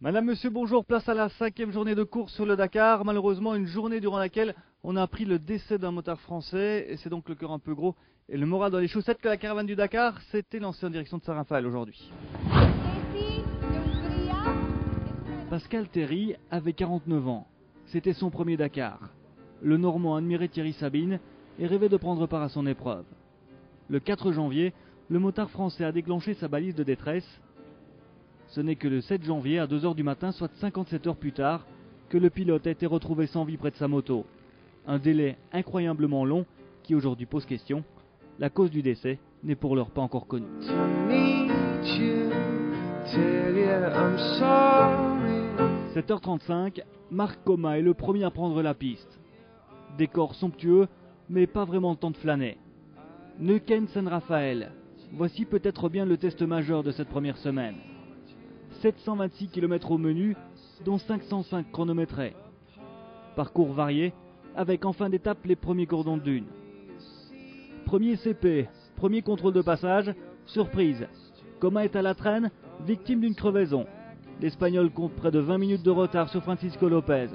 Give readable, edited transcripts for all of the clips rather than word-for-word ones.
Madame, monsieur, bonjour. Place à la 5e journée de course sur le Dakar. Malheureusement, une journée durant laquelle on a appris le décès d'un motard français. Et c'est donc le cœur un peu gros et le moral dans les chaussettes que la caravane du Dakar s'était lancée en direction de Saint-Raphaël aujourd'hui. Pascal Terry avait 49 ans. C'était son premier Dakar. Le Normand admirait Thierry Sabine et rêvait de prendre part à son épreuve. Le 4 janvier, le motard français a déclenché sa balise de détresse. Ce n'est que le 7 janvier à 2 h du matin, soit 57 heures plus tard, que le pilote a été retrouvé sans vie près de sa moto. Un délai incroyablement long qui aujourd'hui pose question. La cause du décès n'est pour l'heure pas encore connue. 7h35, Marc Coma est le premier à prendre la piste. Décor somptueux, mais pas vraiment le temps de flâner. Neuquén-Saint-Raphaël, voici peut-être bien le test majeur de cette première semaine. 726 km au menu, dont 505 chronométrés. Parcours varié, avec en fin d'étape les premiers cordons de dune. Premier CP, premier contrôle de passage, surprise. Coma est à la traîne, victime d'une crevaison. L'Espagnol compte près de 20 minutes de retard sur Francisco Lopez.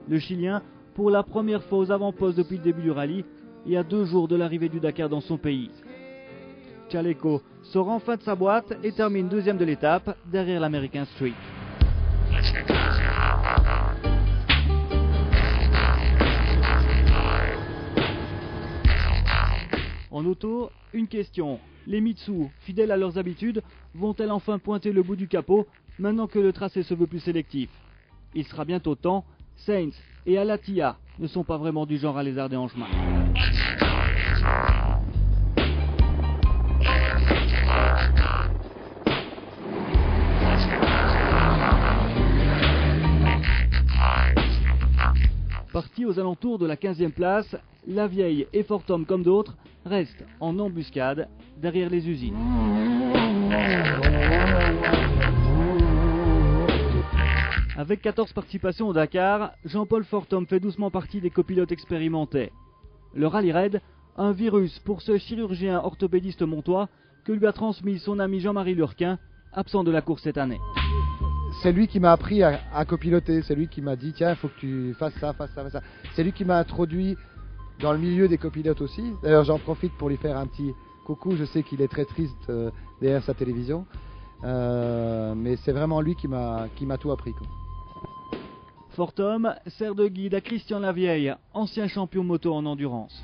Le Chilien, pour la première fois aux avant-postes depuis le début du rallye, et à 2 jours de l'arrivée du Dakar dans son pays. Chaleco sort enfin de sa boîte et termine deuxième de l'étape, derrière l'American Street. En auto, une question. Les Mitsu, fidèles à leurs habitudes, vont-elles enfin pointer le bout du capot, maintenant que le tracé se veut plus sélectif? Il sera bientôt temps. Sainz et Alatia ne sont pas vraiment du genre à lézarder en chemin. Parti aux alentours de la 15e place, La Vieille et Fortum comme d'autres restent en embuscade derrière les usines. Avec 14 participations au Dakar, Jean-Paul Fortum fait doucement partie des copilotes expérimentés. Le rallye raid, un virus pour ce chirurgien orthopédiste montois que lui a transmis son ami Jean-Marie Lurquin, absent de la course cette année. C'est lui qui m'a appris à copiloter, c'est lui qui m'a dit tiens, il faut que tu fasses ça, fasses ça, fasses ça. C'est lui qui m'a introduit dans le milieu des copilotes aussi. D'ailleurs, j'en profite pour lui faire un petit coucou, je sais qu'il est très triste derrière sa télévision. Mais c'est vraiment lui qui m'a tout appris, quoi. Fortum sert de guide à Christian Lavieille, ancien champion moto en endurance.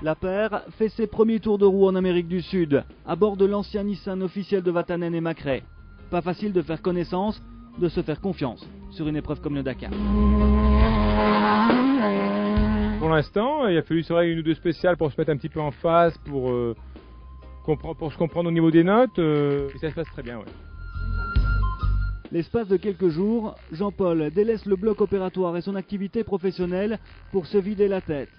La paire fait ses premiers tours de roue en Amérique du Sud, à bord de l'ancien Nissan officiel de Vatanen et Macrae. Pas facile de faire connaissance, de se faire confiance sur une épreuve comme le Dakar. Pour l'instant, il a fallu une ou deux spéciales pour se mettre un petit peu en face, pour se comprendre au niveau des notes, et ça se passe très bien. Ouais. L'espace de quelques jours, Jean-Paul délaisse le bloc opératoire et son activité professionnelle pour se vider la tête.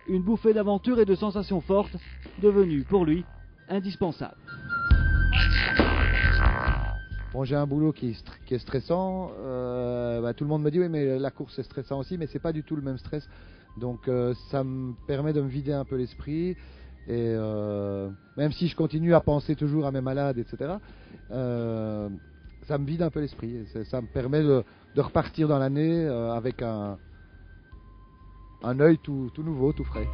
Une bouffée d'aventure et de sensations fortes, devenue pour lui indispensable. Bon, j'ai un boulot qui est stressant. Tout le monde me dit oui, mais la course c'est stressant aussi, mais c'est pas du tout le même stress. Donc ça me permet de me vider un peu l'esprit. Et même si je continue à penser toujours à mes malades, etc., ça me vide un peu l'esprit. Ça me permet de repartir dans l'année avec un œil tout nouveau, tout frais.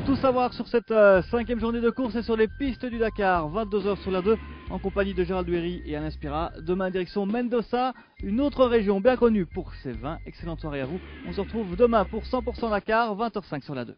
Tout savoir sur cette 5e journée de course et sur les pistes du Dakar, 22 h sur la 2, en compagnie de Gérald Duhéry et Alain Spira. Demain, direction Mendoza, une autre région bien connue pour ses vins. Excellente soirée à vous. On se retrouve demain pour 100% Dakar, 20 h 05 sur la 2.